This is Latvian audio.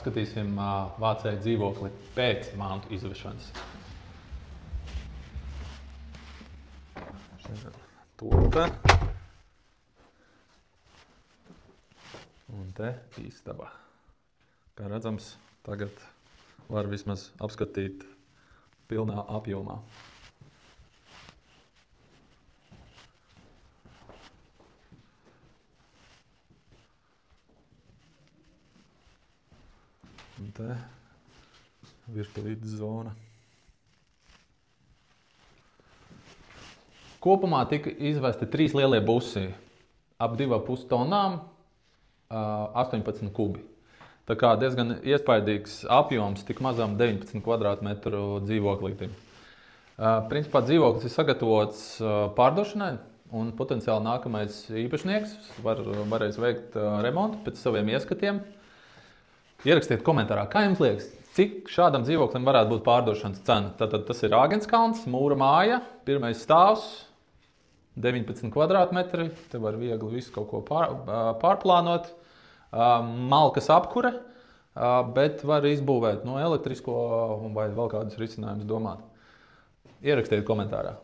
Apskatīsim vācēju dzīvokli pēc mantu izvešanas. Tope. Un te istaba. Kā redzams, tagad var vismaz apskatīt pilnā apjomā. Un te virtuvītes zona. Kopumā tika izvesti 3 lielie busi, ap 2,5 tonām, 18 kubi. Tā kā diezgan iespaidīgs apjoms tik mazam 19 kvadrātmetru dzīvoklītim. Principā dzīvoklis ir sagatavots pārdošanai, un potenciāli nākamais īpašnieks varēs veikt remontu pēc saviem ieskatiem. Ierakstiet komentārā, kā jums liekas, cik šādam dzīvoklim varētu būt pārdošanas cena. Tātad tas ir Āgenskalns, mūra māja, pirmais stāvs, 19 kvadrātmetri, te var viegli visu kaut ko pārplānot, malkas apkure, bet var izbūvēt no elektrisko vai vēl kādus risinājumus domāt. Ierakstiet komentārā.